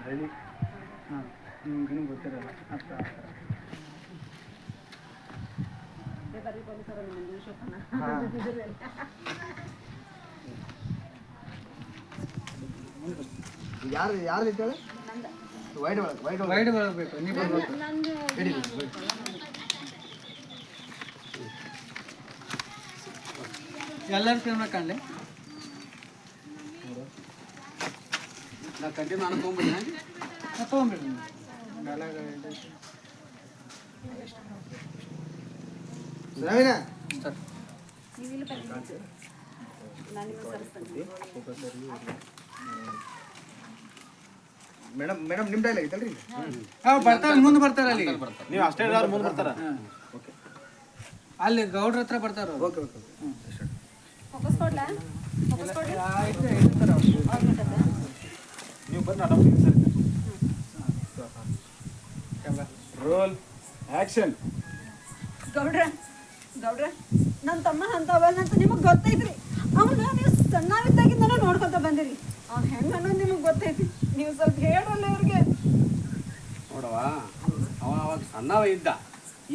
ಹಳ್ಳಿ ಹಾಂ ನಿಮ್ಗೆ ಗೊತ್ತಿರಲ್ಲ ಅರ್ಥ ಯಾರು ಯಾರು ಇದ್ದಾಳೆ ವೈಡ್ ಒಳಗಬೇಕು ನೀವು ಬರ್ಬೇಕು ಎಲ್ಲರ ಫಿಲ್ಮ್ನ ಕಂಡೆ ನಾ ಕಂಟಿನ್ಯೂ ನಾನು ತೊಗೊಂಡ್ಬಿಡಿ ತೊಗೊಂಬಿಡಿ ನವೀನ ಸರ್ ಮೇಡಮ್ ಮೇಡಮ್ ನಿಮ್ಮ ಡೈಲಾಗ್ ಐತಲ್ರಿ ಹಾಂ ಬರ್ತಾರೆ ಮುಂದೆ ಬರ್ತಾರೆ ಅಲ್ಲಿ ನೀವು ಅಷ್ಟೇ ಮುಂದೆ ಬರ್ತಾರ ಓಕೆ ಅಲ್ಲಿ ಗೌಡ್ರ ಹತ್ರ ಬರ್ತಾರ ಓಕೆ ಓಕೆ ನೀವು ಬಂದು ರೋಲ್ ಆಕ್ಷನ್ ಗೌಡ್ರ ಗೌಡ್ರ ನನ್ನ ತಮ್ಮ ಅಂತವಲ್ಲ ಅಂತ ನಿಮಗೆ ಗೊತ್ತೈತ್ರಿ ಅವನು ನೀವು ಸಣ್ಣವಿದ್ದಾಗಿಂದನೂ ನೋಡ್ಕೊತ ಬಂದಿರಿ ಅವ್ನು ಹೆಂಗೆ ಅನ್ನೋದು ನಿಮಗೆ ಗೊತ್ತೈತಿ ನೀವು ಸ್ವಲ್ಪ ಹೇಳ್ರಲ್ಲ ಇವ್ರಿಗೆ ನೋಡವ ಅವ ಅವಾಗ ಸಣ್ಣವ ಇದ್ದ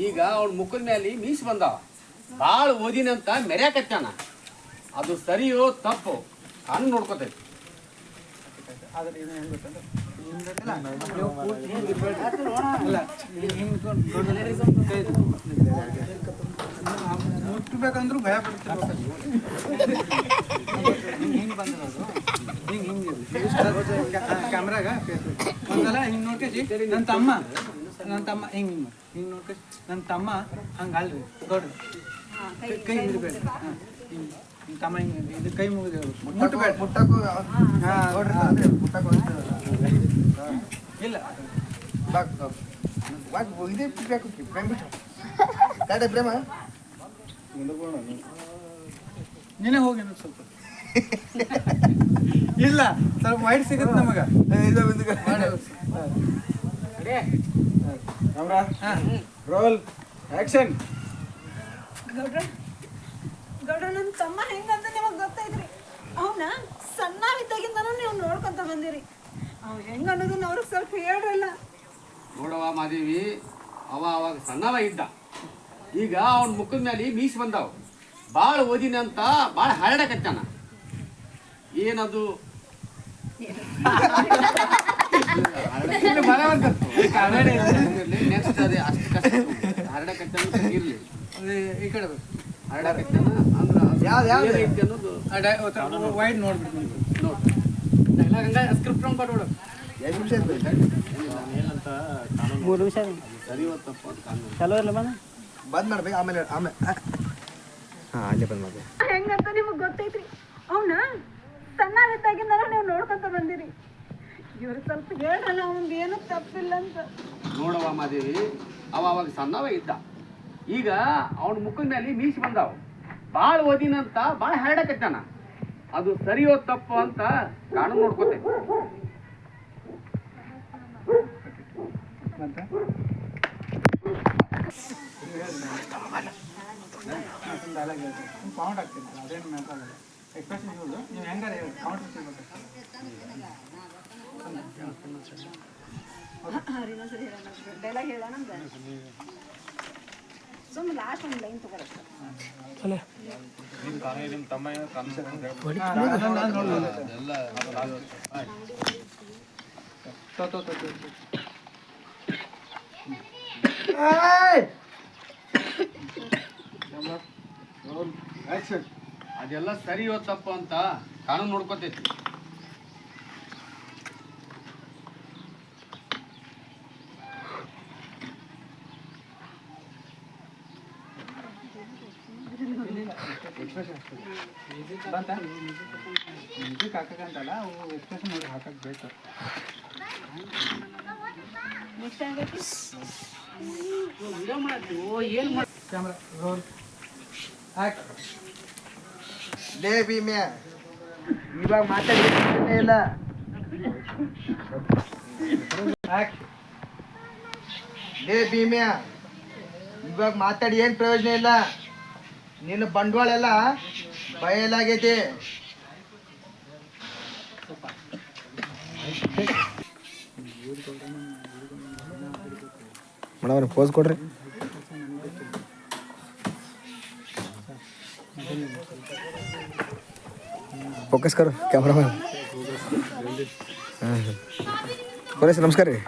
ಈಗ ಅವನ ಮುಖದ ಮೇಲೆ ಮೀಸ್ ಬಂದವ ಭಾಳ ಓದಿನಂತ ಮೆರ್ಯಾಕತ್ತಾನ ಅದು ಸರಿಯೋ ತಪ್ಪು ಕಾನು ನೋಡ್ಕೋತೈತಿ ಆದ್ರೆ ಏನು ಹೆಂಗೆ ಗೊತ್ತಂದ್ರೆ ಮುಟ್ಟಬೇಕಂದ್ರೂ ಭಯ ಪಡ್ತಿರ್ಬೇಕು ಹಿಂಗೆ ಬಂದಿರೋದು ಹಿಂಗೆ ಕ್ಯಾಮ್ರಾಗ ಒಂದಲ್ಲ ಹಿಂಗೆ ನೋಡ್ಕೇಸಿ ನನ್ನ ತಮ್ಮ ಹಿಂಗೆ ನೋಡ್ಕೇಸಿ ನನ್ನ ತಮ್ಮ ಹಂಗೆ ಅಲ್ರಿ ನೋಡ್ರಿ ಕೈ ಹಿಡಿಬೇಡ ಹಾಂ ಹಿಂಗೆ ತಮ್ಮ ಹಿಂಗೆ ಇದು ಕೈ ಮುಗಿದು ಮುಟ್ಟಬೇಡ ಮುಟ್ಟಕ್ಕೂ ಇಲ್ಲ ಇದೇ ಬೇಕು ಪ್ರೇಮ್ ಬಿಟ್ಟು ಕಾಡೆ ಪ್ರೇಮ ನೀನೇ ಹೋಗಿ ಸ್ವಲ್ಪ ಇಲ್ಲ ಸ್ವಲ್ಪ ವೈಟ್ ಸಿಗುತ್ತೆ ನಮಗೆ ರೋಲ್ ಆಕ್ಷನ್ ಗೌಡ್ರ ಗೌಡ್ರ ನನ್ನ ತಮ್ಮ ಹೆಂಗಂತ ನಿಮಗೆ ಗೊತ್ತೈತ್ರಿ ಅವನ ಸಣ್ಣವಿದ್ದಾಗಿಂದನೂ ನೀವು ನೋಡ್ಕೊಂತ ಬಂದಿರಿ ಅವ್ನು ಹೆಂಗೆ ಅನ್ನೋದನ್ನ ಅವ್ರಿಗೆ ಸ್ವಲ್ಪ ಹೇಳ್ರಲ್ಲ ನೋಡವ ಮಾದೇವಿ ಅವ ಅವಾಗ ಸಣ್ಣವ ಇದ್ದ ಈಗ ಅವನ ಮುಖದ ಮೇಲೆ ಮೀಸ್ ಬಂದಾವ ಭಾಳ ಓದಿನಂತ ಭಾಳ ಹರಡಕತ್ತಾನ ಏನದು ನೆಕ್ಸ್ಟ್ ಅದೇ ಅಷ್ಟು ಕಷ್ಟ ಹರಡಕತ್ತಾನ ಇರ್ಲಿ ಈ ಕಡೆ ಹರಡಕತ್ತಾನ ಅಂದ್ರೆ ಯಾವ್ದು ಐತಿ ಅನ್ನೋದು ವೈಟ್ ನೋಡ್ಬಿಟ್ಟು ನೋಡಿ ಸ್ಕ್ರಿಪ್ಟ್ ಕೊಟ್ಬಿಡು 2 ನಿಮಿಷ ಏನಂತ 3 ನಿಮಿಷ ಸರಿ ತಪ್ಪು ಅಂತ ಕಾನೂನು ಚಲೋ ಇರಲ್ಲ ಬಂದ ಬಂದ್ ಮಾಡ್ಬೇಕು ಆಮೇಲೆ ಹಾಂ ಅಲ್ಲೇ ಬಂದ್ ಮಾಡ್ಬೇಕು ಹೆಂಗಂತ ನಿಮಗೆ ಗೊತ್ತೈತ್ರಿ ಅವನ ಸಣ್ಣವಿದ್ದಾಗಿಂದನೂ ನೀವು ನೋಡ್ಕೊಂತ ಬಂದಿರಿ ಇವ್ರು ಸ್ವಲ್ಪ ಹೇಳ್ರಲ್ಲ ಅವ್ನಿಗೆ ಏನೂ ತಪ್ಪಿಲ್ಲ ಅಂತ ನೋಡವ ಮಾದೇವಿ ಅವ ಅವಾಗ ಸಣ್ಣವ ಇದ್ದ ಈಗ ಅವನ ಮುಖದ ಮೇಲೆ ಮೀಸಿ ಬಂದಾವ ಭಾಳ ಓದಿನಂತ ಭಾಳ ಹರಡಕತ್ತಾನ ಅದು ಸರಿಯೋ ತಪ್ಪು ಅಂತ ಕಾನೂನು ನೋಡ್ಕೋತೈತಿ ಮತ್ತೆ ಕೌಂಟ್ ಆಗ್ತಿಲ್ಲ ಅದೇನು ಮ್ಯಾಥಾಗಲ್ಲ ಎಕ್ಸ್ಪ್ರೆಷನ್ ಯೂಸ್ ನೀವು ಹೆಂಗಾರ ಹೇಳಿ ಕೌಂಟ್ ಸಿಗ್ಬೇಕು ಡೈಲಾಗ್ ಹೇಳೋಣ ಸುಮ್ಮನೆ ಲಾಸ್ಟ್ ಒಂದು ಲೈನ್ ತಗೋರಷ್ಟ ಅದೆಲ್ಲ ಸರಿಯೋ ತಪ್ಪು ಅಂತ ಕಾನೂನು ನೋಡ್ಕೋತೈತಿ ಬಂತ ಮ್ಯೂಸಿಕ್ ಹಾಕಕ್ಕಂತಲ್ಲ ಅವು ಎಕ್ಸ್ಪ್ರೆಷನ್ ನೋಡಿ ಹಾಕಕ್ಕೆ ಬೇಕು ನೆಕ್ಸ್ಟ್ ಆಗೈತಿ ಕ್ಯಾಮ್ರಾ ರೋಲ್ ಆ್ಯಕ್ಟ್ ಲೇ ಭೀಮ್ಯಾ ಇವಾಗ ಮಾತಾಡಿ ಇಲ್ಲ ಆ್ಯಕ್ಟ್ ಲೇ ಭೀಮ್ಯಾ ಇವಾಗ ಮಾತಾಡಿ ಏನು ಪ್ರಯೋಜನ ಇಲ್ಲ ನಿನ್ನ ಬಂಡವಾಳ ಎಲ್ಲ ಬಯಲಾಗೈತಿ ಮೇಡಮ್ ಪೋಸ್ ಕೊಡ್ರಿ. ಫೋಕಸ್ ಕರು ಕ್ಯಾಮ್ರಾಮನ್. ಹಾಂ ಸರ್ ನಮಸ್ಕಾರ ರೀ.